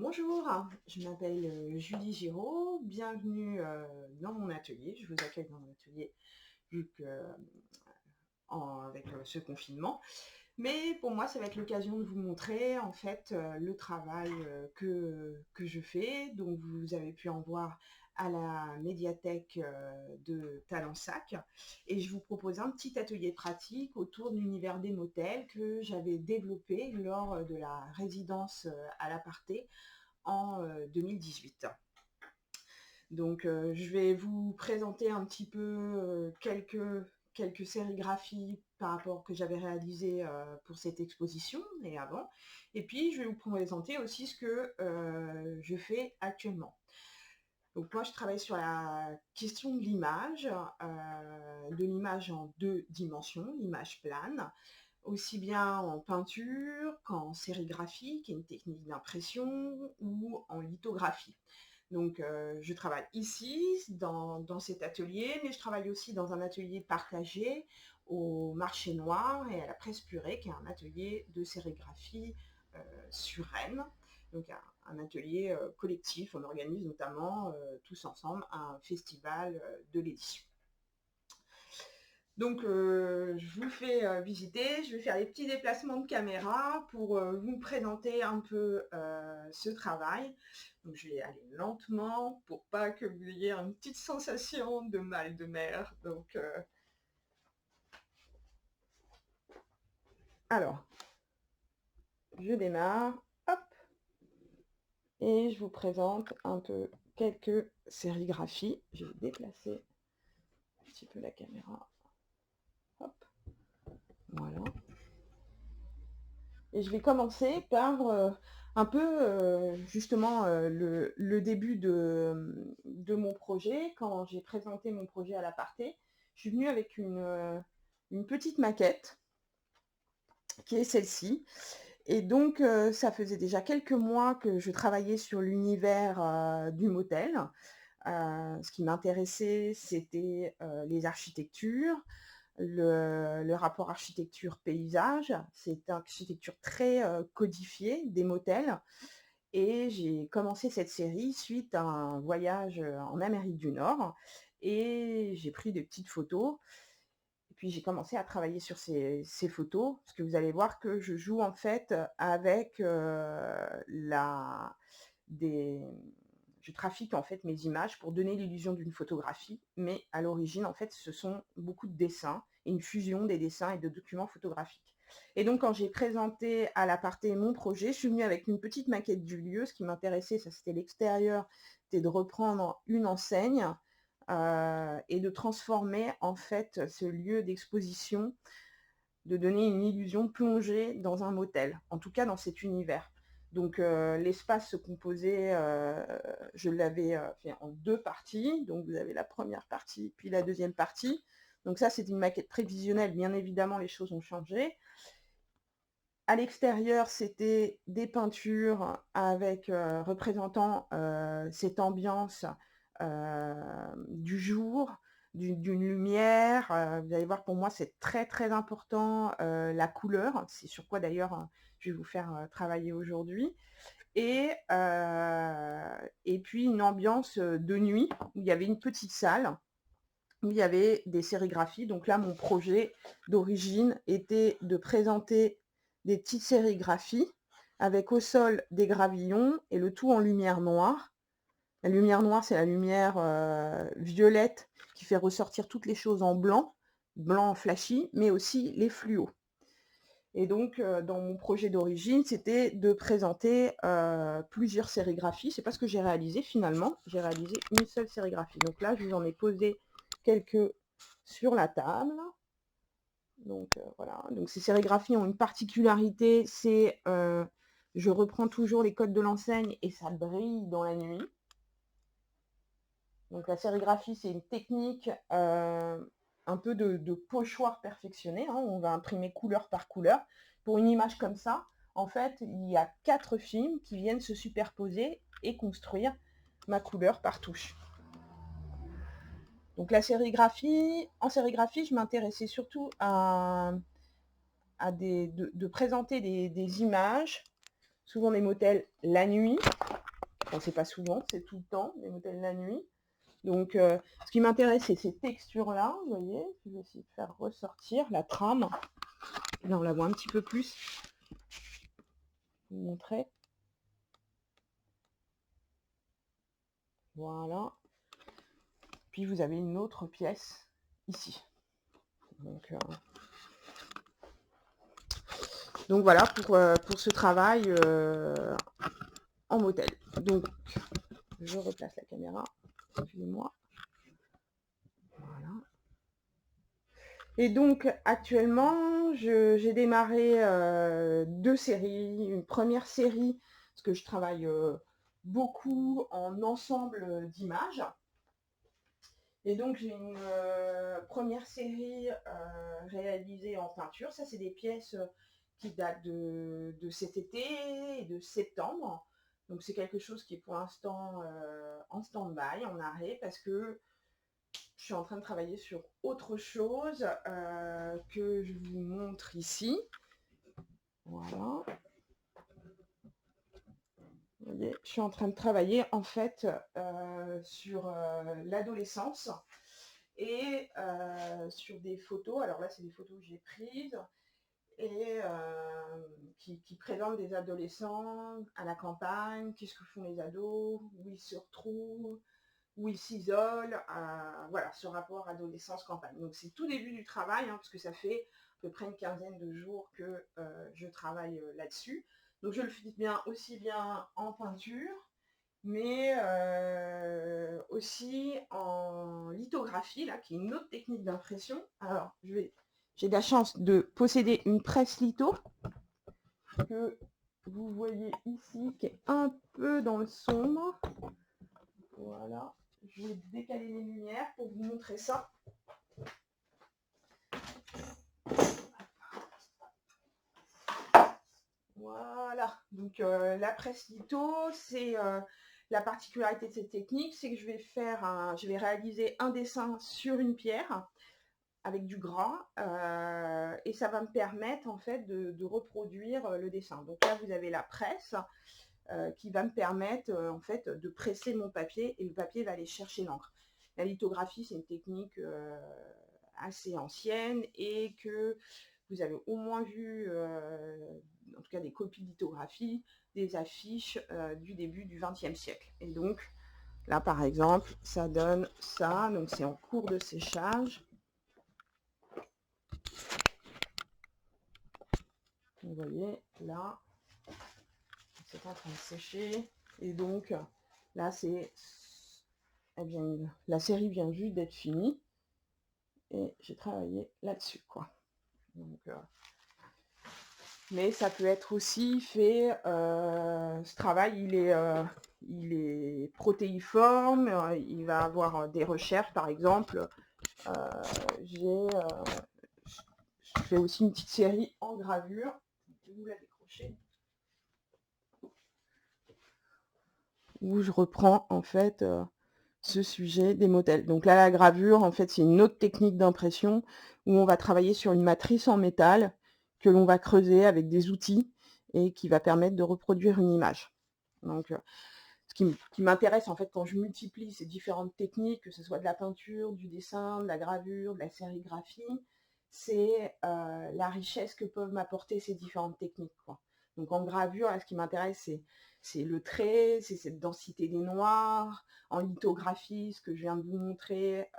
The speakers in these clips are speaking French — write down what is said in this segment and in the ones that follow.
Bonjour, je m'appelle Julie Giraud, bienvenue dans mon atelier. Je vous accueille dans mon atelier vu que, avec ce confinement. Mais pour moi, ça va être l'occasion de vous montrer en fait le travail que je fais. Donc vous avez pu en voir à la médiathèque de Talensac. Et je vous propose un petit atelier pratique autour de l'univers des motels que j'avais développé lors de la résidence à l'Aparté en 2018. Donc je vais vous présenter un petit peu quelques sérigraphies par rapport que j'avais réalisées pour cette exposition et avant. Et puis je vais vous présenter aussi ce que je fais actuellement. Donc moi je travaille sur la question de l'image en 2 dimensions, l'image plane, aussi bien en peinture qu'en sérigraphie, qui est une technique d'impression, ou en lithographie. Donc je travaille ici, dans cet atelier, mais je travaille aussi dans un atelier partagé au Marché Noir et à la Presse Purée, qui est un atelier de sérigraphie sur Rennes. Donc un atelier collectif, on organise notamment tous ensemble un festival de l'édition. Donc je vous fais visiter, je vais faire des petits déplacements de caméra pour vous présenter un peu ce travail. Donc je vais aller lentement pour pas que vous ayez une petite sensation de mal de mer. Donc alors, je démarre, hop, et je vous présente un peu quelques sérigraphies. Je vais déplacer un petit peu la caméra. Hop, voilà. Et je vais commencer par un peu justement le début de mon projet. Quand j'ai présenté mon projet à l'Aparté, je suis venue avec une petite maquette qui est celle-ci. Et donc ça faisait déjà quelques mois que je travaillais sur l'univers du motel. Ce qui m'intéressait, c'était les architectures, le rapport architecture-paysage. C'est une architecture très codifiée des motels. Et j'ai commencé cette série suite à un voyage en Amérique du Nord. Et j'ai pris des petites photos. Et puis j'ai commencé à travailler sur ces photos, parce que vous allez voir que je joue en fait avec des, je trafique en fait mes images pour donner l'illusion d'une photographie, mais à l'origine en fait ce sont beaucoup de dessins et une fusion des dessins et de documents photographiques. Et donc quand j'ai présenté à l'Aparté mon projet, je suis venue avec une petite maquette du lieu. Ce qui m'intéressait, ça c'était l'extérieur, c'était de reprendre une enseigne et de transformer en fait ce lieu d'exposition, de donner une illusion plongée dans un motel, en tout cas dans cet univers. Donc l'espace se composait, je l'avais fait en 2 parties. Donc vous avez la première partie, puis la deuxième partie. Donc ça, c'est une maquette prévisionnelle. Bien évidemment, les choses ont changé. À l'extérieur, c'était des peintures avec représentant cette ambiance du jour, d'une lumière. Vous allez voir, pour moi, c'est très très important la couleur. C'est sur quoi d'ailleurs je vais vous faire travailler aujourd'hui. Et puis une ambiance de nuit, où il y avait une petite salle, où il y avait des sérigraphies. Donc là, mon projet d'origine était de présenter des petites sérigraphies avec au sol des gravillons et le tout en lumière noire. La lumière noire, c'est la lumière violette qui fait ressortir toutes les choses en blanc, blanc flashy, mais aussi les fluos. Et donc, dans mon projet d'origine, c'était de présenter plusieurs sérigraphies. C'est pas ce que j'ai réalisé finalement. J'ai réalisé une seule sérigraphie. Donc là, je vous en ai posé quelques sur la table. Donc voilà. Donc ces sérigraphies ont une particularité, c'est je reprends toujours les codes de l'enseigne et ça brille dans la nuit. Donc la sérigraphie, c'est une technique un peu de pochoir perfectionné, hein. On va imprimer couleur par couleur. Pour une image comme ça, en fait, il y a 4 films qui viennent se superposer et construire ma couleur par touche. Donc la sérigraphie, en sérigraphie, je m'intéressais surtout de présenter des images, souvent des motels la nuit, Enfin, c'est pas souvent, c'est tout le temps, les modèles la nuit. Donc, ce qui m'intéresse, c'est ces textures-là, vous voyez. Je vais essayer de faire ressortir la trame. Là, on la voit un petit peu plus. Je vais vous montrer. Voilà. Puis, vous avez une autre pièce ici. Donc voilà pour ce travail en modèle. Donc, je replace la caméra. Excusez-moi. Voilà. Et donc, actuellement, j'ai démarré 2 séries. Une première série, parce que je travaille beaucoup en ensemble d'images. Et donc, j'ai une première série réalisée en peinture. Ça, c'est des pièces qui datent de cet été et de septembre. Donc, c'est quelque chose qui est pour l'instant en stand-by, en arrêt, parce que je suis en train de travailler sur autre chose que je vous montre ici. Voilà. Vous voyez, je suis en train de travailler en fait sur l'adolescence et sur des photos. Alors là, c'est des photos que j'ai prises et qui présentent des adolescents à la campagne, qu'est-ce que font les ados, où ils se retrouvent, où ils s'isolent, voilà, ce rapport adolescence-campagne. Donc c'est tout début du travail, hein, parce que ça fait à peu près une quinzaine de jours que je travaille là-dessus. Donc je le fais bien, aussi bien en peinture, mais aussi en lithographie, là, qui est une autre technique d'impression. Alors, j'ai de la chance de posséder une presse litho que vous voyez ici, qui est un peu dans le sombre. Voilà, je vais décaler les lumières pour vous montrer ça. Voilà, donc la presse litho, c'est la particularité de cette technique, c'est que je vais réaliser un dessin sur une pierre avec du gras et ça va me permettre en fait de reproduire le dessin. Donc là, vous avez la presse qui va me permettre en fait de presser mon papier et le papier va aller chercher l'encre. La lithographie, c'est une technique assez ancienne et que vous avez au moins vu, en tout cas des copies de lithographie, des affiches du début du XXe siècle. Et donc, là par exemple, ça donne ça, donc c'est en cours de séchage. Vous voyez, là, c'est en train de sécher. Et donc, là, la série vient juste d'être finie. Et j'ai travaillé là-dessus, quoi. Donc, mais ça peut être aussi fait, ce travail, il est protéiforme, il va avoir des recherches, par exemple. Je fais aussi une petite série en gravure. Je vais vous la décrocher. Où je reprends en fait ce sujet des modèles. Donc là, la gravure, en fait, c'est une autre technique d'impression où on va travailler sur une matrice en métal que l'on va creuser avec des outils et qui va permettre de reproduire une image. Donc, ce qui m'intéresse en fait quand je multiplie ces différentes techniques, que ce soit de la peinture, du dessin, de la gravure, de la sérigraphie, c'est la richesse que peuvent m'apporter ces différentes techniques, quoi. Donc en gravure, là, ce qui m'intéresse, c'est le trait, c'est cette densité des noirs. En lithographie, ce que je viens de vous montrer,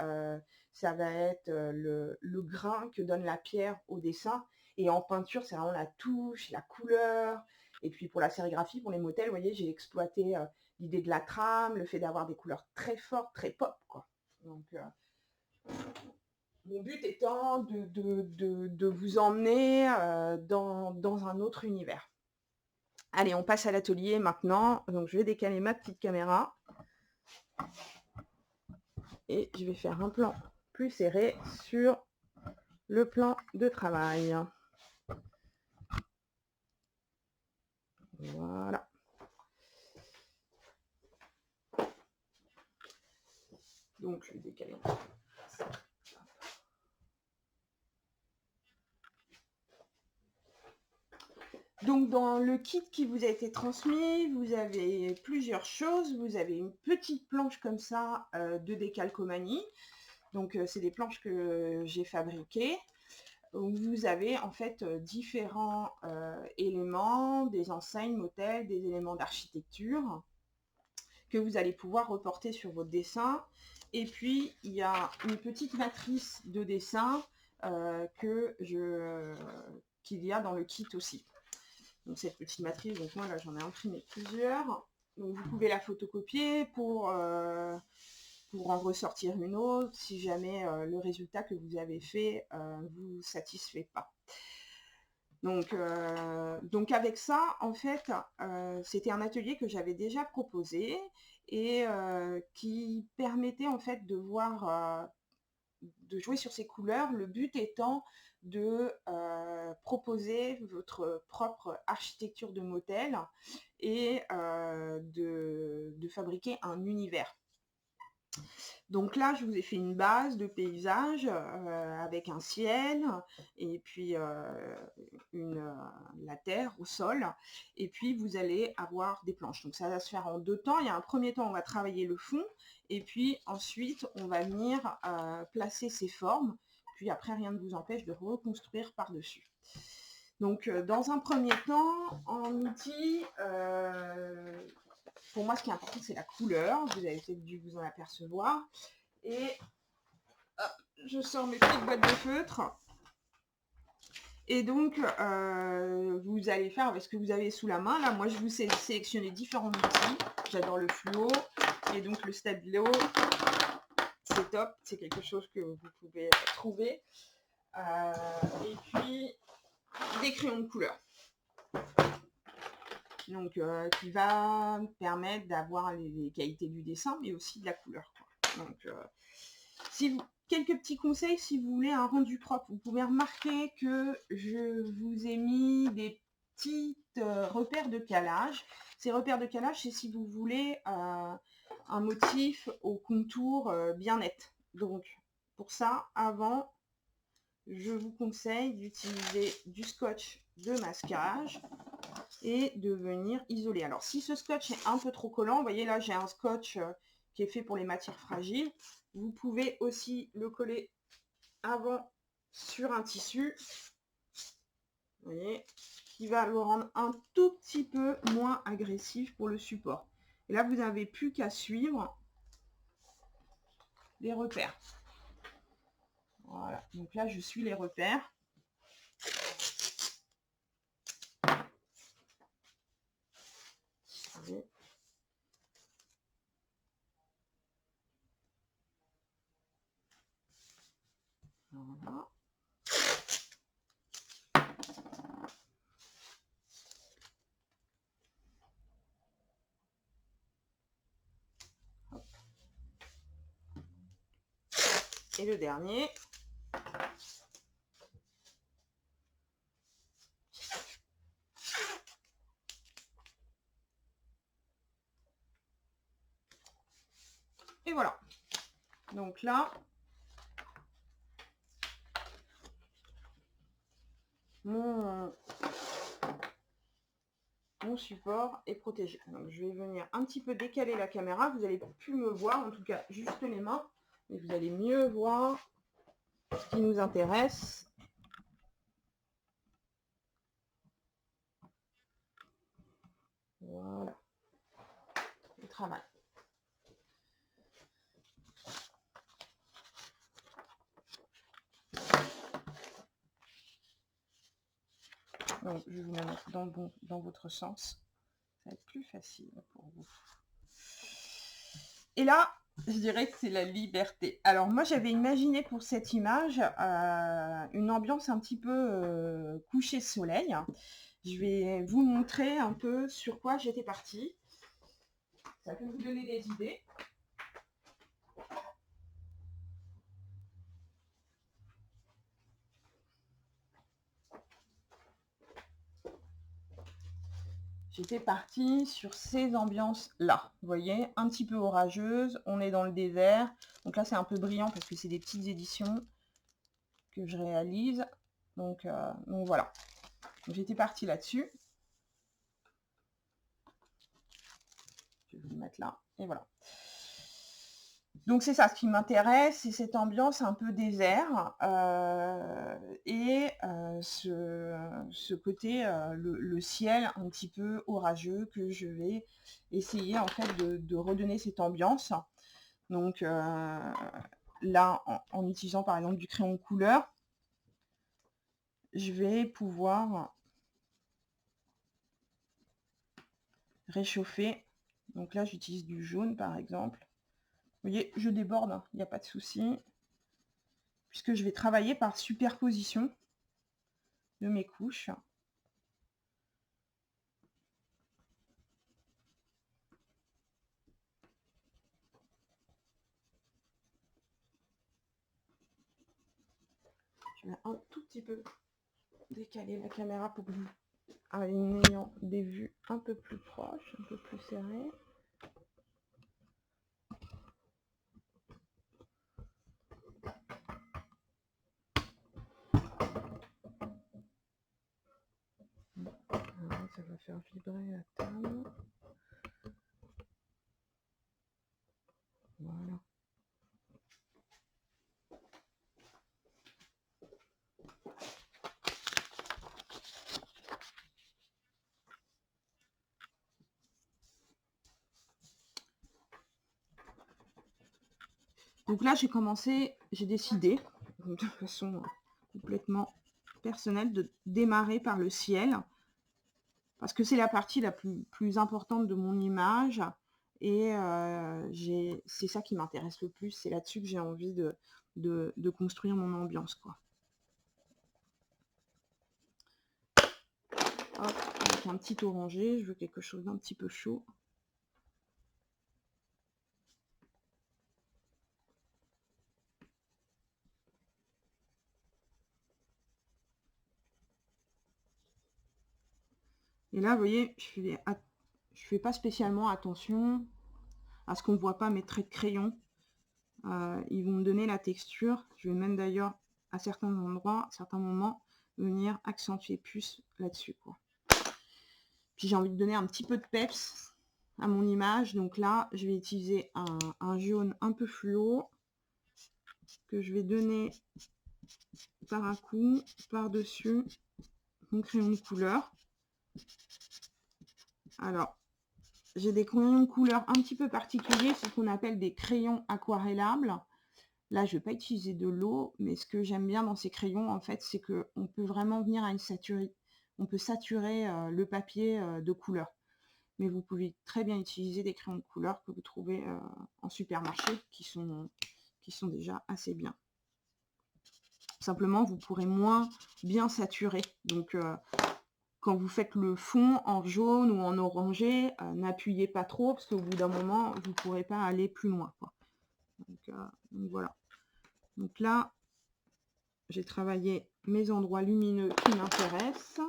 ça va être le grain que donne la pierre au dessin. Et en peinture, c'est vraiment la touche, la couleur. Et puis pour la sérigraphie, pour les modèles, vous voyez, j'ai exploité l'idée de la trame, le fait d'avoir des couleurs très fortes, très pop, quoi. Donc, mon but étant de vous emmener dans un autre univers. Allez, on passe à l'atelier maintenant. Donc, je vais décaler ma petite caméra. Et je vais faire un plan plus serré sur le plan de travail. Voilà. Donc, je vais décaler. Donc Donc, dans le kit qui vous a été transmis, vous avez plusieurs choses. Vous avez une petite planche comme ça de décalcomanie. Donc, c'est des planches que j'ai fabriquées. Où vous avez en fait différents éléments, des enseignes, motels, des éléments d'architecture que vous allez pouvoir reporter sur votre dessin. Et puis, il y a une petite matrice de dessin qu'il y a dans le kit aussi. Donc cette petite matrice, donc moi là j'en ai imprimé plusieurs. Donc vous pouvez la photocopier pour en ressortir une autre si jamais le résultat que vous avez fait vous satisfait pas. Donc avec ça, en fait, c'était un atelier que j'avais déjà proposé et qui permettait en fait de voir, de jouer sur ces couleurs, le but étant de proposer votre propre architecture de motel et de fabriquer un univers. Donc là, je vous ai fait une base de paysage avec un ciel et puis la terre au sol. Et puis, vous allez avoir des planches. Donc ça va se faire en 2 temps. Il y a un premier temps, on va travailler le fond. Et puis ensuite, on va venir placer ces formes. Puis après, rien ne vous empêche de reconstruire par-dessus. Donc, dans un premier temps, en outil, pour moi, ce qui est important, c'est la couleur. Vous avez peut-être dû vous en apercevoir. Et hop, je sors mes petites boîtes de feutre. Et donc, vous allez faire avec ce que vous avez sous la main. Là, moi, je vous ai sélectionné différents outils. J'adore le fluo. Et donc, le stabilo, c'est top. C'est quelque chose que vous pouvez trouver. Et puis, des crayons de couleur. Donc, qui va permettre d'avoir les qualités du dessin, mais aussi de la couleur, quoi. Donc, quelques petits conseils, si vous voulez un rendu propre, vous pouvez remarquer que je vous ai mis des petits repères de calage. Ces repères de calage, c'est si vous voulez un motif au contour bien net. Donc, pour ça, avant, je vous conseille d'utiliser du scotch de masquage et de venir isoler. Alors, si ce scotch est un peu trop collant, vous voyez là, j'ai un scotch qui est fait pour les matières fragiles. Vous pouvez aussi le coller avant sur un tissu, vous voyez, qui va le rendre un tout petit peu moins agressif pour le support. Et là, vous n'avez plus qu'à suivre les repères. Voilà, donc là, je suis les repères. Voilà. Hop. Et le dernier. Et voilà. Donc là, mon support est protégé. Donc je vais venir un petit peu décaler la caméra. Vous n'allez plus me voir, en tout cas juste les mains. Mais vous allez mieux voir ce qui nous intéresse. Voilà. Le travail. Donc, je vais vous la mettre dans votre sens. Ça va être plus facile pour vous. Et là, je dirais que c'est la liberté. Alors moi, j'avais imaginé pour cette image une ambiance un petit peu coucher soleil. Je vais vous montrer un peu sur quoi j'étais partie. Ça peut vous donner des idées. J'étais partie sur ces ambiances-là. Vous voyez, un petit peu orageuse. On est dans le désert. Donc là, c'est un peu brillant parce que c'est des petites éditions que je réalise. Donc voilà. J'étais partie là-dessus. vais vous le mettre là, et voilà. Donc c'est ça, ce qui m'intéresse, c'est cette ambiance un peu désert, et ce côté, le ciel un petit peu orageux que je vais essayer en fait de redonner cette ambiance. Donc là, en utilisant par exemple du crayon couleur, je vais pouvoir réchauffer. Donc là, j'utilise du jaune par exemple. Vous voyez, je déborde, hein, il n'y a pas de souci, puisque je vais travailler par superposition de mes couches. Je vais un tout petit peu décaler la caméra pour que vous ayant des vues un peu plus proches, un peu plus serrées. Alors, ça va faire vibrer la table. Voilà. Donc là, j'ai décidé, de façon complètement personnelle, de démarrer par le ciel, parce que c'est la partie la plus importante de mon image, et c'est ça qui m'intéresse le plus, c'est là-dessus que j'ai envie de construire mon ambiance, quoi. Hop, avec un petit orangé, je veux quelque chose d'un petit peu chaud. Et là, vous voyez, je fais pas spécialement attention à ce qu'on ne voit pas mes traits de crayon. Ils vont me donner la texture. Je vais même d'ailleurs, à certains endroits, à certains moments, venir accentuer plus là-dessus, quoi. Puis j'ai envie de donner un petit peu de peps à mon image. Donc là, je vais utiliser un jaune un peu fluo que je vais donner par un coup, par-dessus mon crayon de couleur. Alors, j'ai des crayons de couleur un petit peu particuliers, c'est ce qu'on appelle des crayons aquarellables. Là, je ne vais pas utiliser de l'eau, mais ce que j'aime bien dans ces crayons, en fait, c'est qu'on peut vraiment venir à on peut saturer le papier de couleur. Mais vous pouvez très bien utiliser des crayons de couleur que vous trouvez en supermarché, qui sont déjà assez bien. Simplement, vous pourrez moins bien saturer. Donc, quand vous faites le fond en jaune ou en orangé, n'appuyez pas trop, parce qu'au bout d'un moment, vous ne pourrez pas aller plus loin, quoi. Donc voilà. Donc là, j'ai travaillé mes endroits lumineux qui m'intéressent.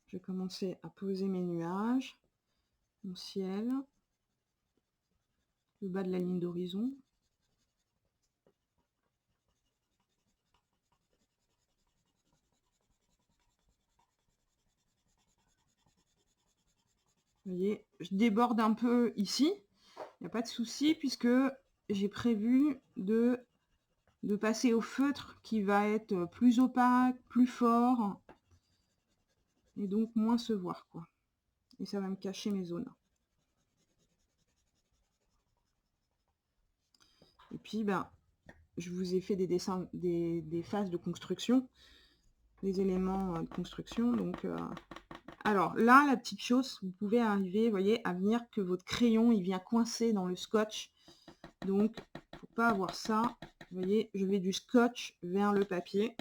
Je vais commencer à poser mes nuages, mon ciel, le bas de la ligne d'horizon. Vous voyez, je déborde un peu ici, il n'y a pas de souci, puisque j'ai prévu de passer au feutre qui va être plus opaque, plus fort, et donc moins se voir, quoi. Et ça va me cacher mes zones. Et puis, ben, je vous ai fait des dessins, des phases de construction, des éléments de construction. Donc, alors là, la petite chose, vous pouvez arriver, vous voyez, à venir que votre crayon, il vient coincer dans le scotch. Donc, pour pas avoir ça, vous voyez, je vais du scotch vers le papier.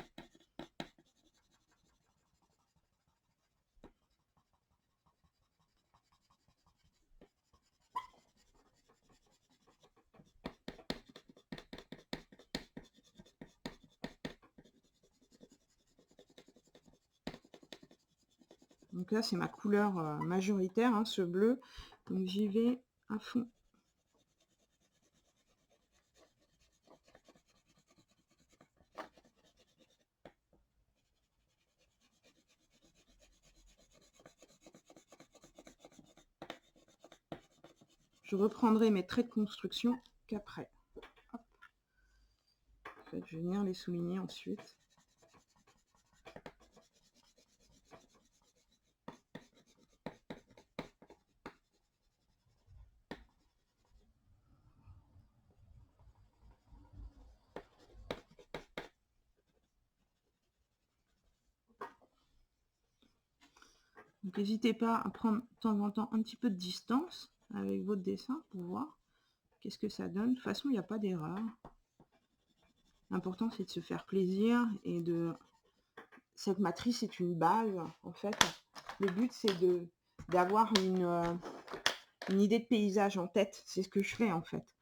Donc là, c'est ma couleur majoritaire, hein, ce bleu. Donc j'y vais à fond. je reprendrai mes traits de construction qu'après. En fait, je vais venir les souligner ensuite. Donc n'hésitez pas à prendre de temps en temps un petit peu de distance avec votre dessin pour voir qu'est-ce que ça donne. De toute façon, il n'y a pas d'erreur. L'important, c'est de se faire plaisir et de... Cette matrice est une base, en fait. Le but, c'est d'avoir une idée de paysage en tête. C'est ce que je fais, en fait.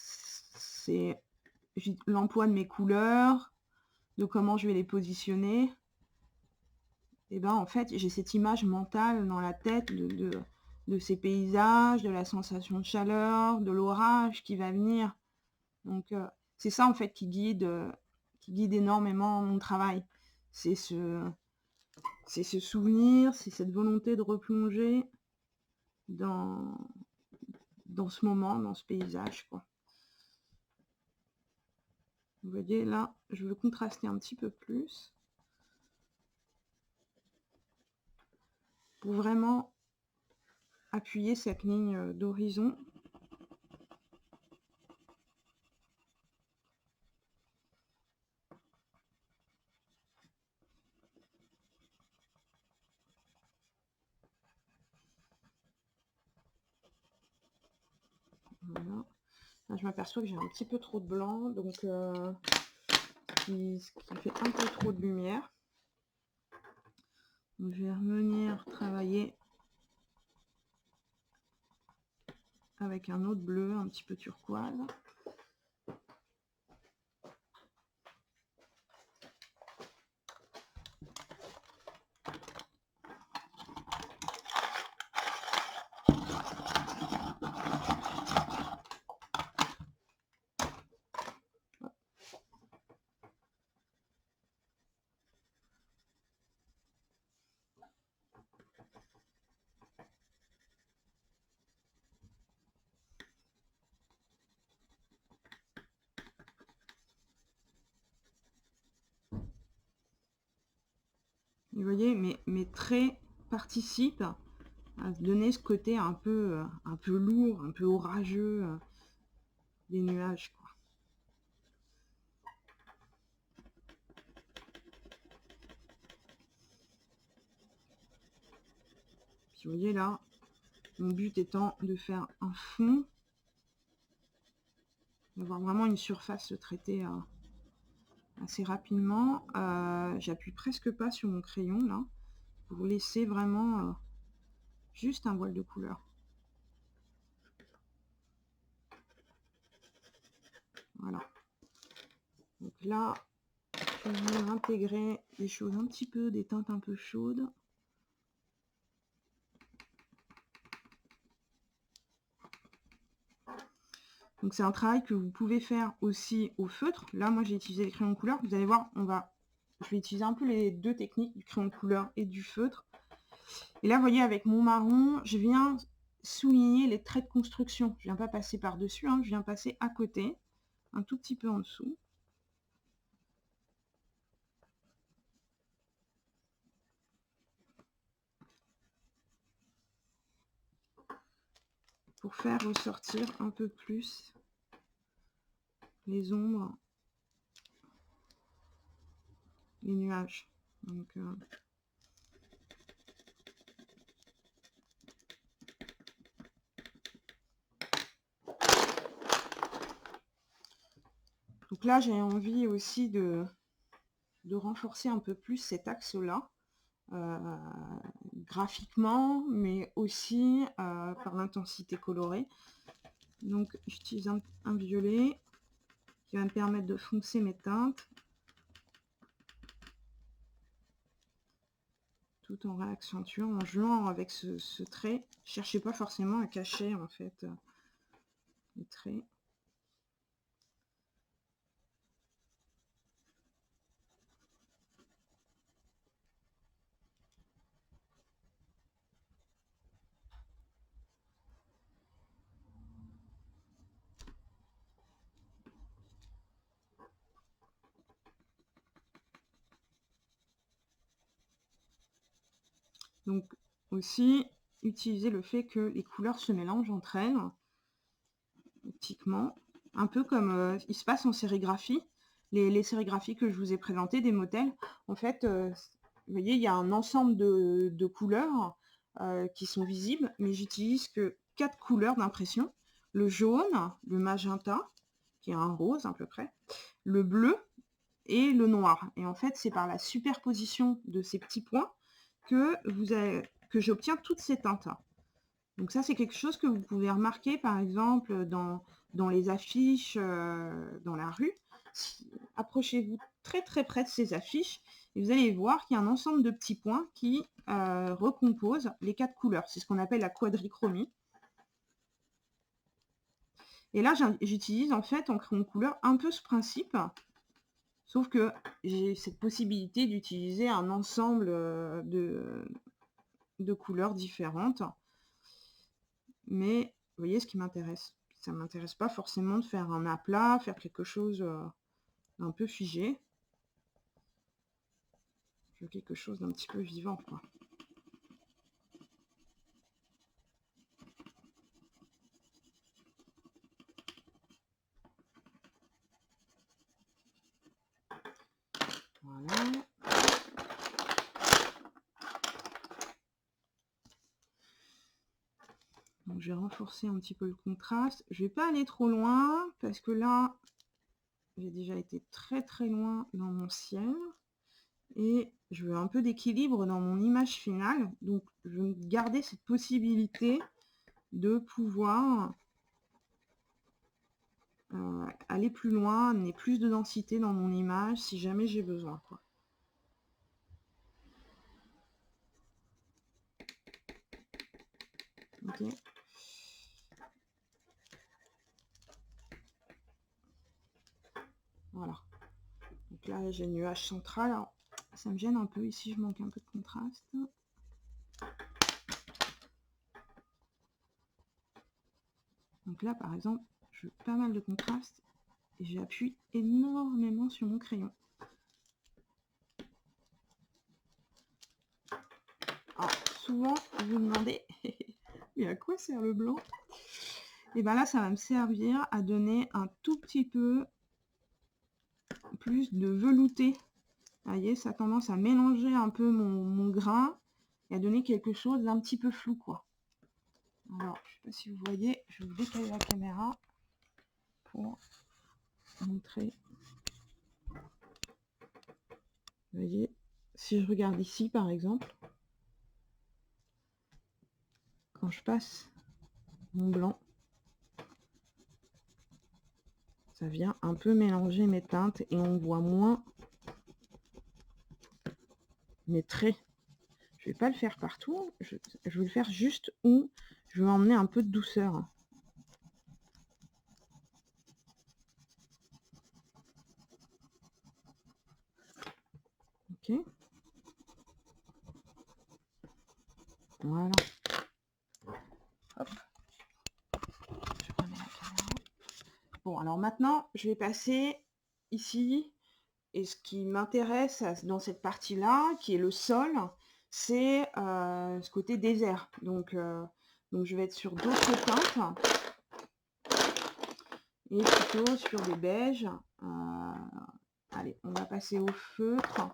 C'est l'emploi de mes couleurs, de comment je vais les positionner. Et ben en fait, j'ai cette image mentale dans la tête de ces paysages, de la sensation de chaleur, de l'orage qui va venir. Donc c'est ça en fait qui guide énormément mon travail. C'est ce souvenir, c'est cette volonté de replonger dans ce moment, dans ce paysage, quoi. Vous voyez là, je veux contraster un petit peu plus pour vraiment appuyer cette ligne d'horizon. Voilà. Là, je m'aperçois que j'ai un petit peu trop de blanc, donc ce qui fait un peu trop de lumière. Donc, je vais revenir travailler avec un autre bleu, un petit peu turquoise. Vous voyez, mes traits participent à se donner ce côté un peu lourd, un peu orageux des nuages, quoi. Puis vous voyez là, mon but étant de faire un fond, d'avoir vraiment une surface traitée assez rapidement. J'appuie presque pas sur mon crayon là, pour laisser vraiment juste un voile de couleur. Voilà. Donc là, je vais venir intégrer des choses un petit peu, des teintes un peu chaudes. Donc c'est un travail que vous pouvez faire aussi au feutre. Là, moi j'ai utilisé les crayons de couleur. Vous allez voir, je vais utiliser un peu les deux techniques, du crayon de couleur et du feutre. Et là, vous voyez, avec mon marron, je viens souligner les traits de construction. Je ne viens pas passer par-dessus, hein, je viens passer à côté, un tout petit peu en dessous. Pour faire ressortir un peu plus les ombres, les nuages. Donc, là, j'ai envie aussi de renforcer un peu plus cet axe-là, graphiquement, mais aussi par l'intensité colorée. Donc, j'utilise un violet qui va me permettre de foncer mes teintes, tout en réaccentuant, en jouant avec ce trait. Cherchez pas forcément à cacher en fait les traits. Donc aussi, utiliser le fait que les couleurs se mélangent entre elles, optiquement, un peu comme il se passe en sérigraphie. Les sérigraphies que je vous ai présentées, des modèles, en fait, vous voyez, il y a un ensemble de couleurs qui sont visibles, mais j'utilise que 4 couleurs d'impression. Le jaune, le magenta, qui est un rose à peu près, le bleu et le noir. Et en fait, c'est par la superposition de ces petits points que j'obtiens toutes ces teintes. Donc ça, c'est quelque chose que vous pouvez remarquer, par exemple, dans les affiches dans la rue. Approchez-vous très très près de ces affiches et vous allez voir qu'il y a un ensemble de petits points qui recomposent les 4 couleurs. C'est ce qu'on appelle la quadrichromie. Et là, j'utilise en fait en crayon de couleur un peu ce principe, sauf que j'ai cette possibilité d'utiliser un ensemble de couleurs différentes. Mais vous voyez ce qui m'intéresse. Ça ne m'intéresse pas forcément de faire un aplat, faire quelque chose d'un peu figé. Je veux quelque chose d'un petit peu vivant, quoi. Voilà. Donc je vais renforcer un petit peu le contraste. Je ne vais pas aller trop loin parce que là, j'ai déjà été très très loin dans mon ciel. Et je veux un peu d'équilibre dans mon image finale. Donc je vais garder cette possibilité de pouvoir aller plus loin, amener plus de densité dans mon image si jamais j'ai besoin, quoi. Ok. Voilà. Donc là, j'ai le nuage central. Alors, ça me gêne un peu. Ici, je manque un peu de contraste. Donc là, par exemple, je veux pas mal de contraste. Et j'appuie énormément sur mon crayon. Alors, souvent, vous me demandez, mais à quoi sert le blanc? Et bien là, ça va me servir à donner un tout petit peu plus de velouté. Vous voyez, ça a tendance à mélanger un peu mon grain et à donner quelque chose d'un petit peu flou, quoi. Alors, je sais pas si vous voyez, je vais vous décaler la caméra pour montrer. Vous voyez, si je regarde ici, par exemple, quand je passe mon blanc, ça vient un peu mélanger mes teintes et on voit moins mes traits. Je vais pas le faire partout, je vais le faire juste où je veux emmener un peu de douceur. Ok. Voilà. Hop. Je remets la caméra. Bon, alors maintenant, je vais passer ici. Et ce qui m'intéresse dans cette partie-là, qui est le sol, c'est ce côté désert. Donc je vais être sur d'autres teintes et plutôt sur des beiges. Allez, on va passer au feutre.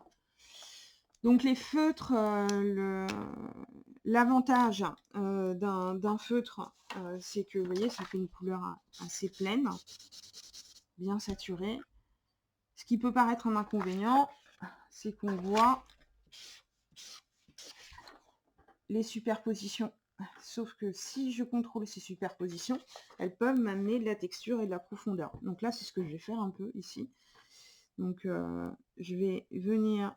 Donc les feutres, l'avantage d'un feutre, c'est que vous voyez, ça fait une couleur assez pleine, bien saturée. Ce qui peut paraître un inconvénient, c'est qu'on voit les superpositions. Sauf que si je contrôle ces superpositions, elles peuvent m'amener de la texture et de la profondeur. Donc là, c'est ce que je vais faire un peu ici. Donc je vais venir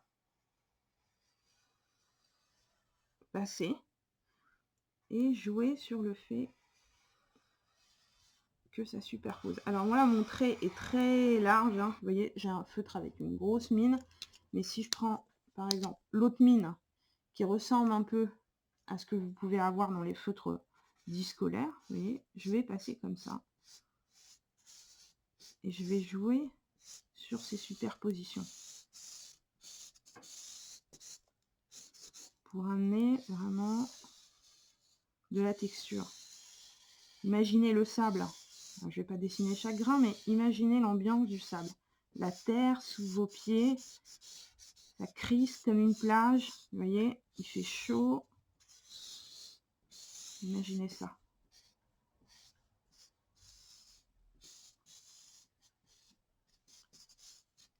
passer et jouer sur le fait que ça superpose. Alors voilà, mon trait est très large, hein. Vous voyez, j'ai un feutre avec une grosse mine. Mais si je prends, par exemple, l'autre mine qui ressemble un peu à ce que vous pouvez avoir dans les feutres dits scolaires, vous voyez, je vais passer comme ça. Et je vais jouer sur ces superpositions. pour amener vraiment de la texture. Imaginez le sable. Alors, je ne vais pas dessiner chaque grain, mais imaginez l'ambiance du sable. La terre sous vos pieds, ça crisse comme une plage. Vous voyez, il fait chaud. Imaginez ça.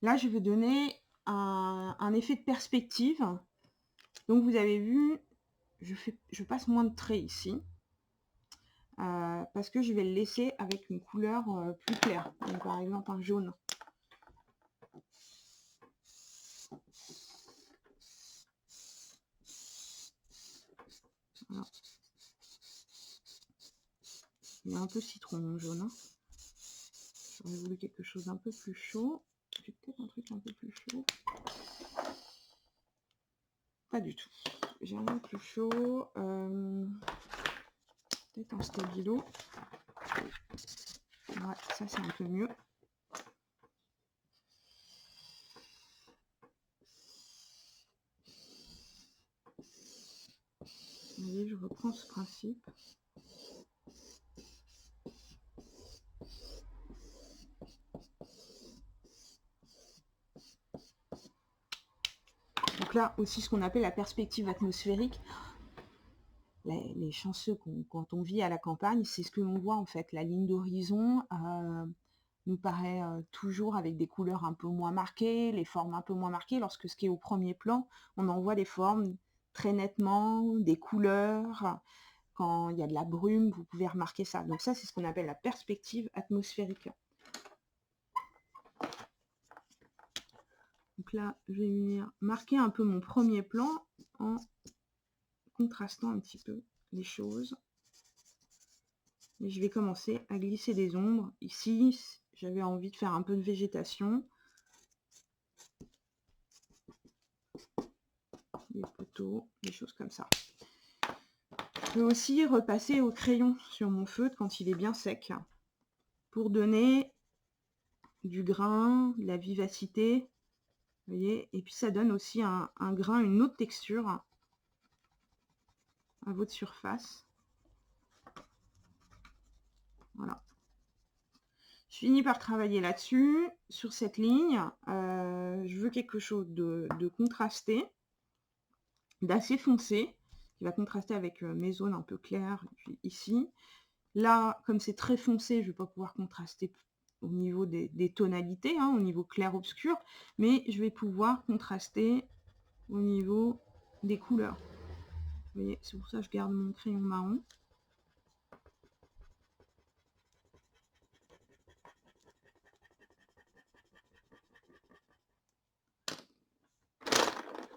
Là, je vais donner un effet de perspective. Donc, vous avez vu, je passe moins de traits ici. Parce que je vais le laisser avec une couleur plus claire. Donc, par exemple, un jaune. Voilà. Il y a un peu citron jaune. Hein. J'aurais voulu quelque chose d'un peu plus chaud. J'ai peut-être un truc un peu plus chaud. Pas du tout. J'ai rien de plus chaud. Peut-être un stabilo. Ouais, ça c'est un peu mieux. Vous voyez, je reprends ce principe. Donc là aussi ce qu'on appelle la perspective atmosphérique. Les chanceux, quand on vit à la campagne, c'est ce que l'on voit en fait. La ligne d'horizon nous paraît toujours avec des couleurs un peu moins marquées, les formes un peu moins marquées, lorsque ce qui est au premier plan, on en voit des formes très nettement, des couleurs. Quand il y a de la brume, vous pouvez remarquer ça. Donc ça, c'est ce qu'on appelle la perspective atmosphérique. Donc là, je vais venir marquer un peu mon premier plan en contrastant un petit peu les choses. Et je vais commencer à glisser des ombres. Ici, j'avais envie de faire un peu de végétation. Des poteaux, des choses comme ça. Je peux aussi repasser au crayon sur mon feutre quand il est bien sec pour donner du grain, de la vivacité. Vous voyez, et puis ça donne aussi un grain, une autre texture à votre surface. Voilà. Je finis par travailler là-dessus, sur cette ligne. Je veux quelque chose de contrasté, d'assez foncé, qui va contraster avec mes zones un peu claires, et puis ici. Là, comme c'est très foncé, je ne vais pas pouvoir contraster au niveau des tonalités, hein, au niveau clair-obscur, mais je vais pouvoir contraster au niveau des couleurs. Vous voyez, c'est pour ça que je garde mon crayon marron.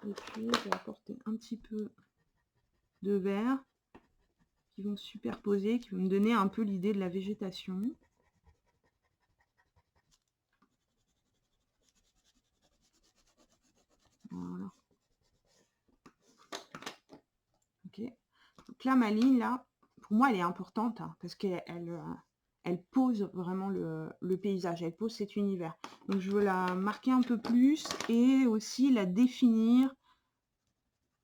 Et puis, je vais apporter un petit peu de vert qui vont se superposer, qui vont me donner un peu l'idée de la végétation. Voilà. Ok. Donc là, ma ligne, là, pour moi, elle est importante hein, parce qu'elle pose vraiment le paysage, elle pose cet univers. Donc je veux la marquer un peu plus et aussi la définir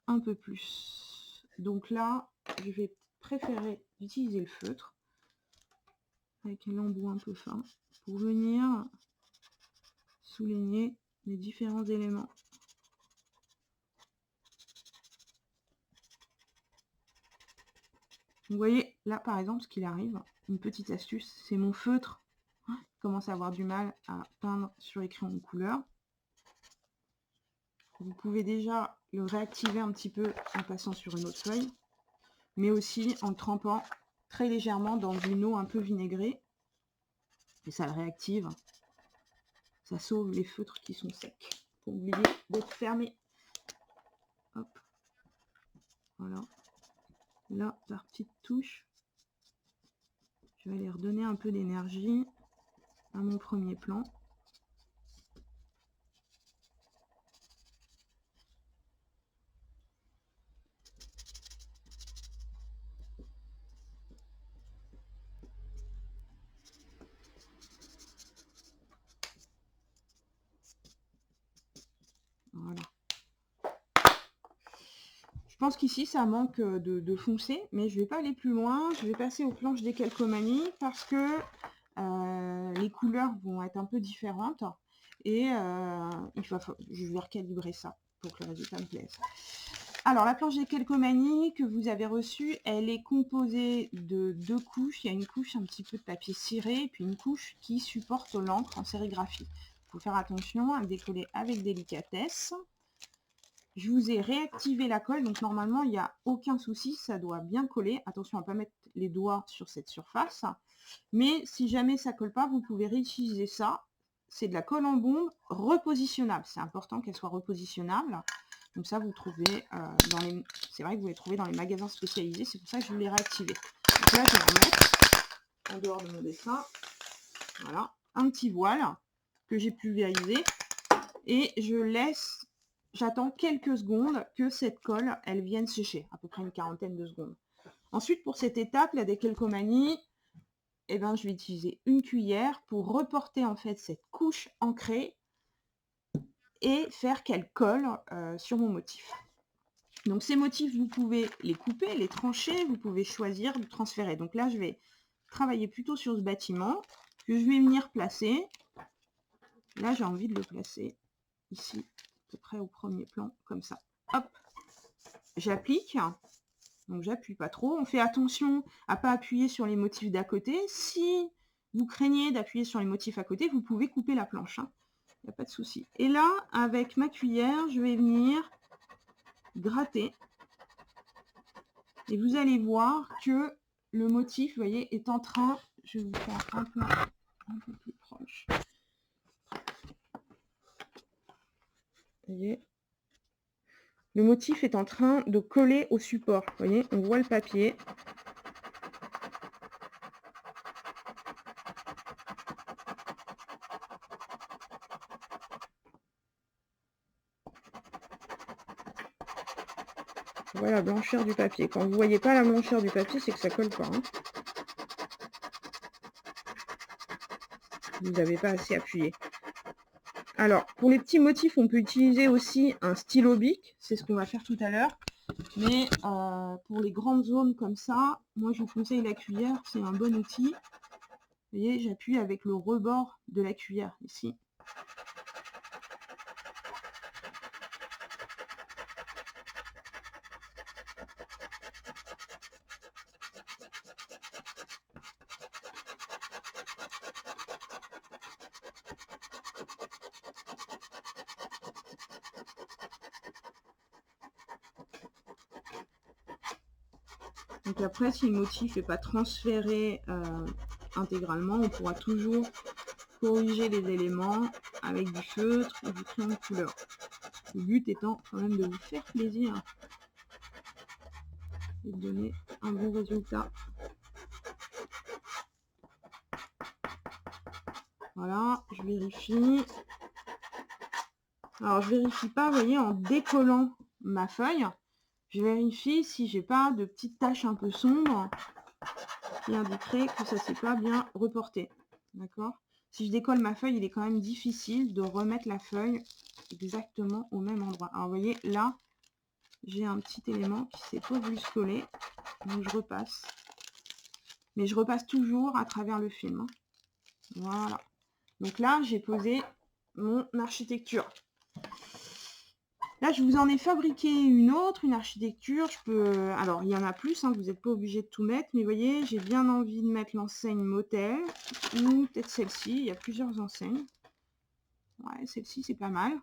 un peu plus. Donc là, je vais préférer utiliser le feutre avec un embout un peu fin pour venir souligner les différents éléments. Vous voyez, là par exemple, ce qu'il arrive, une petite astuce, c'est mon feutre qui commence à avoir du mal à peindre sur les crayons de couleur. Vous pouvez déjà le réactiver un petit peu en passant sur une autre feuille, mais aussi en trempant très légèrement dans une eau un peu vinaigrée. Et ça le réactive. Ça sauve les feutres qui sont secs. Pour oublier d'être fermé. Hop. Voilà. Là, par petites touches, je vais aller redonner un peu d'énergie à mon premier plan. Voilà. Je pense qu'ici, ça manque de foncé, mais je ne vais pas aller plus loin. Je vais passer aux planches décalcomanie parce que les couleurs vont être un peu différentes et je vais recalibrer ça pour que le résultat me plaise. Alors, la planche décalcomanie que vous avez reçue, elle est composée de 2 couches. Il y a une couche un petit peu de papier ciré et puis une couche qui supporte l'encre en sérigraphie. Il faut faire attention à décoller avec délicatesse. Je vous ai réactivé la colle, donc normalement, il n'y a aucun souci, ça doit bien coller. Attention à ne pas mettre les doigts sur cette surface. Mais si jamais ça ne colle pas, vous pouvez réutiliser ça. C'est de la colle en bombe repositionnable. C'est important qu'elle soit repositionnable. Donc ça, vous trouvez c'est vrai que vous les trouvez dans les magasins spécialisés. C'est pour ça que je vous l'ai réactivé. Donc là, je vais remettre en dehors de mon dessin. Voilà, un petit voile que j'ai pulvérisé. Et j'attends quelques secondes que cette colle, elle vienne sécher. À peu près une quarantaine de secondes. Ensuite, pour cette étape, la décalcomanie, je vais utiliser une cuillère pour reporter en fait cette couche ancrée et faire qu'elle colle sur mon motif. Donc ces motifs, vous pouvez les couper, les trancher, vous pouvez choisir de transférer. Donc là, je vais travailler plutôt sur ce bâtiment que je vais venir placer. Là, j'ai envie de le placer ici, à peu près au premier plan, comme ça. Hop, j'applique. Donc j'appuie pas trop. On fait attention à ne pas appuyer sur les motifs d'à côté. Si vous craignez d'appuyer sur les motifs à côté, vous pouvez couper la planche. Il n'y a pas de souci. Et là, avec ma cuillère, je vais venir gratter. Et vous allez voir que le motif, vous voyez, est en train... Je vais vous faire un peu plus proche. Vous voyez, le motif est en train de coller au support. Vous voyez, on voit le papier. Voilà la blancheur du papier. Quand vous ne voyez pas la blancheur du papier, c'est que ça ne colle pas. Vous n'avez pas assez appuyé. Alors, pour les petits motifs, on peut utiliser aussi un stylo bic. C'est ce qu'on va faire tout à l'heure. Mais pour les grandes zones comme ça, moi je vous conseille la cuillère. C'est un bon outil. Vous voyez, j'appuie avec le rebord de la cuillère ici. Donc après, si le motif n'est pas transféré intégralement, on pourra toujours corriger les éléments avec du feutre ou du crayon de couleur. Le but étant quand même de vous faire plaisir et de donner un bon résultat. Voilà, je vérifie. Alors je vérifie pas, vous voyez, en décollant ma feuille, je vérifie si j'ai pas de petites taches un peu sombres qui indiqueraient que ça s'est pas bien reporté. D'accord? Si je décolle ma feuille, il est quand même difficile de remettre la feuille exactement au même endroit. Alors vous voyez, là, j'ai un petit élément qui s'est pas voulu se coller, donc je repasse. Mais je repasse toujours à travers le film. Voilà. Donc là, j'ai posé mon architecture. Là, je vous en ai fabriqué une autre, une architecture. Alors, il y en a plus, vous n'êtes pas obligé de tout mettre, mais vous voyez, j'ai bien envie de mettre l'enseigne Motel, ou peut-être celle-ci. Il y a plusieurs enseignes. Ouais, celle-ci, c'est pas mal.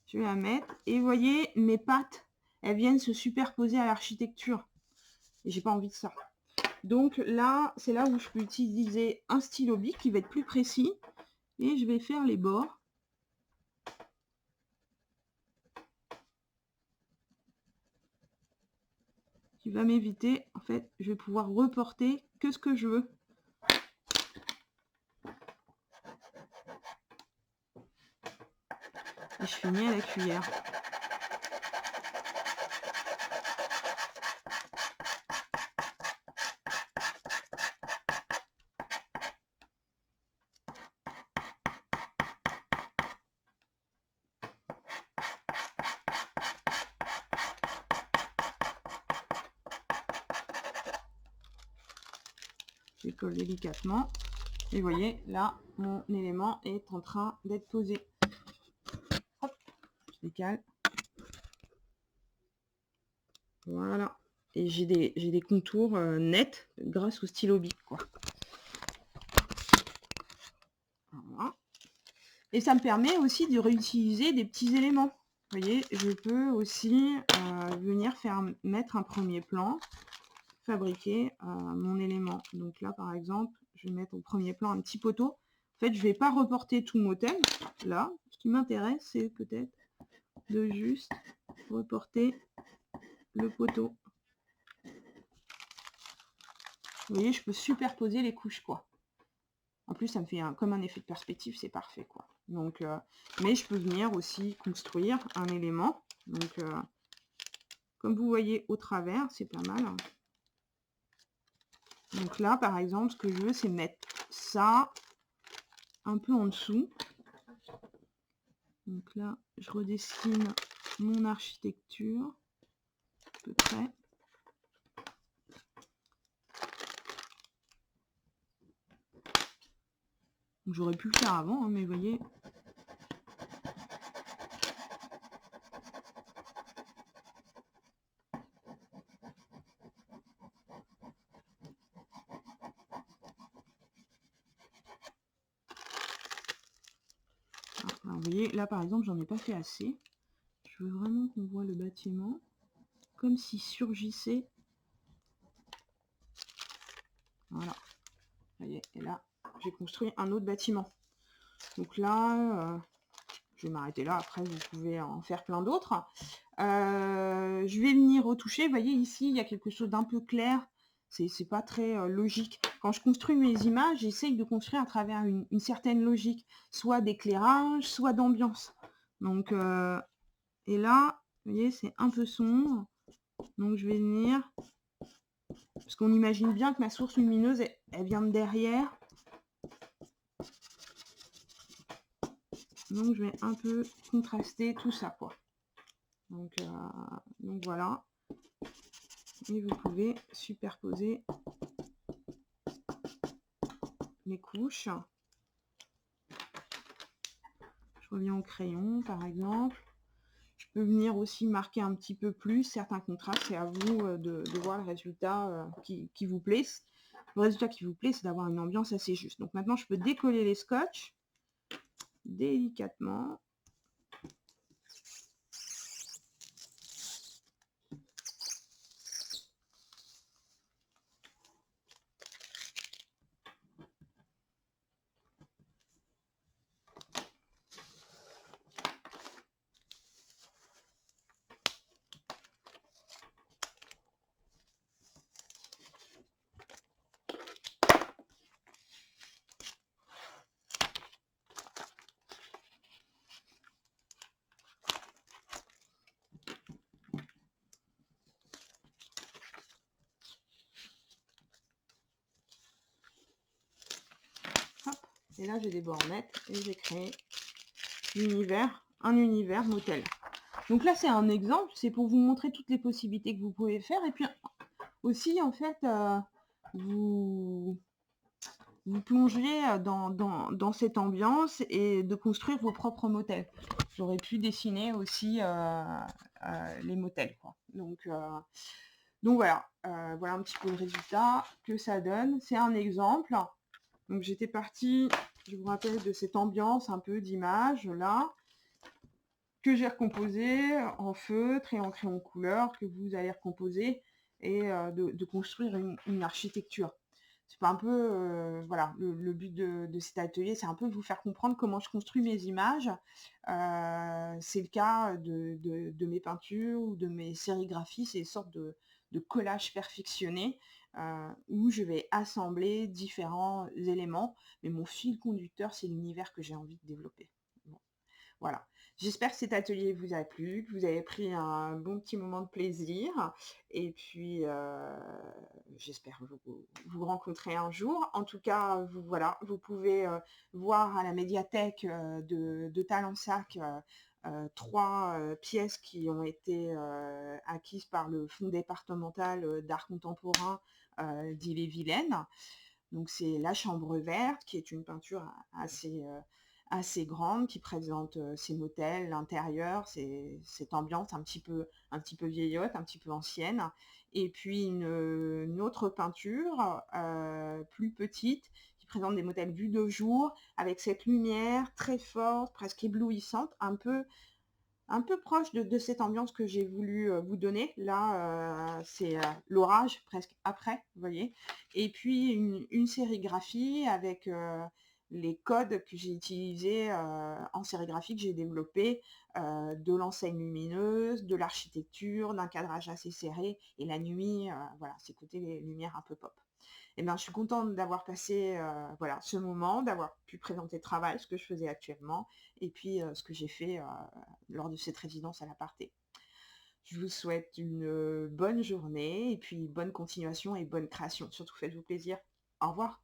Je vais la mettre. Et vous voyez, mes pattes, elles viennent se superposer à l'architecture. Et j'ai pas envie de ça. Donc là, c'est là où je peux utiliser un stylo bic qui va être plus précis. Et je vais faire les bords. Qui va m'éviter, en fait, je vais pouvoir reporter que ce que je veux. Et je finis à la cuillère. décolle délicatement. Et vous voyez, là, mon élément est en train d'être posé. Hop, je décale. Voilà. Et j'ai des contours nets grâce au stylo Bic, quoi. Voilà. Et ça me permet aussi de réutiliser des petits éléments. Vous voyez, je peux aussi venir mettre un premier plan, fabriquer mon élément. Donc là, par exemple, je vais mettre au premier plan un petit poteau. En fait, je ne vais pas reporter tout mon modèle. Là, ce qui m'intéresse, c'est peut-être de juste reporter le poteau. Vous voyez, je peux superposer les couches, quoi. En plus, ça me fait comme un effet de perspective, c'est parfait, quoi. Donc, mais je peux venir aussi construire un élément. Donc, comme vous voyez au travers, c'est pas mal. Donc là, par exemple, ce que je veux, c'est mettre ça un peu en dessous. Donc là, je redessine mon architecture, à peu près. J'aurais pu le faire avant, hein, mais vous voyez. Alors, vous voyez, là par exemple, j'en ai pas fait assez. Je veux vraiment qu'on voit le bâtiment comme s'il surgissait. Voilà. Vous voyez, et là, j'ai construit un autre bâtiment. Donc là, je vais m'arrêter là. Après, vous pouvez en faire plein d'autres. Je vais venir retoucher. Vous voyez, ici, il y a quelque chose d'un peu clair. C'est pas très logique. Quand je construis mes images, j'essaye de construire à travers une certaine logique, soit d'éclairage, soit d'ambiance. Donc, et là, vous voyez, c'est un peu sombre. Donc, je vais venir, parce qu'on imagine bien que ma source lumineuse, elle vient de derrière. Donc, je vais un peu contraster tout ça, quoi. Donc voilà. Et vous pouvez superposer les couches. Je reviens au crayon, par exemple. Je peux venir aussi marquer un petit peu plus certains contrastes. C'est à vous de voir le résultat qui vous plaît. Le résultat qui vous plaît, c'est d'avoir une ambiance assez juste. Donc maintenant, je peux décoller les scotch délicatement. Hop. Et là, j'ai des bornettes et j'ai créé un univers motel. Donc là, c'est un exemple, c'est pour vous montrer toutes les possibilités que vous pouvez faire. Et puis aussi, en fait, vous plongez dans cette ambiance et de construire vos propres motels. J'aurais pu dessiner aussi les motels, quoi. Donc voilà, voilà un petit peu le résultat que ça donne. C'est un exemple. Donc j'étais partie, je vous rappelle, de cette ambiance un peu d'image là, que j'ai recomposé en feutre et en crayon couleur, que vous allez recomposer et de construire une architecture. C'est pas un peu, voilà, le but de cet atelier, c'est un peu de vous faire comprendre comment je construis mes images. C'est le cas de mes peintures ou de mes sérigraphies, c'est une sorte de collage perfectionné où je vais assembler différents éléments, mais mon fil conducteur, c'est l'univers que j'ai envie de développer. Bon, voilà. J'espère que cet atelier vous a plu, que vous avez pris un bon petit moment de plaisir. Et puis, j'espère vous rencontrer un jour. En tout cas, voilà, vous pouvez voir à la médiathèque de Talensac 3 pièces qui ont été acquises par le Fonds départemental d'art contemporain d'Ille-et-Vilaine. Donc c'est La Chambre verte, qui est une peinture assez grande, qui présente ces motels, l'intérieur, cette ambiance un petit peu vieillotte, un petit peu ancienne. Et puis une autre peinture plus petite, qui présente des motels vus de jour, avec cette lumière très forte, presque éblouissante, un peu proche de cette ambiance que j'ai voulu vous donner. Là, c'est l'orage presque après, vous voyez. Et puis une sérigraphie avec les codes que j'ai utilisés en sérigraphie, que j'ai développé, de l'enseigne lumineuse, de l'architecture, d'un cadrage assez serré, et la nuit, voilà, c'est côté les lumières un peu pop. Eh ben, je suis contente d'avoir passé voilà, ce moment, d'avoir pu présenter le travail, ce que je faisais actuellement, et puis ce que j'ai fait lors de cette résidence à l'Aparté. Je vous souhaite une bonne journée, et puis bonne continuation et bonne création. Surtout faites-vous plaisir. Au revoir.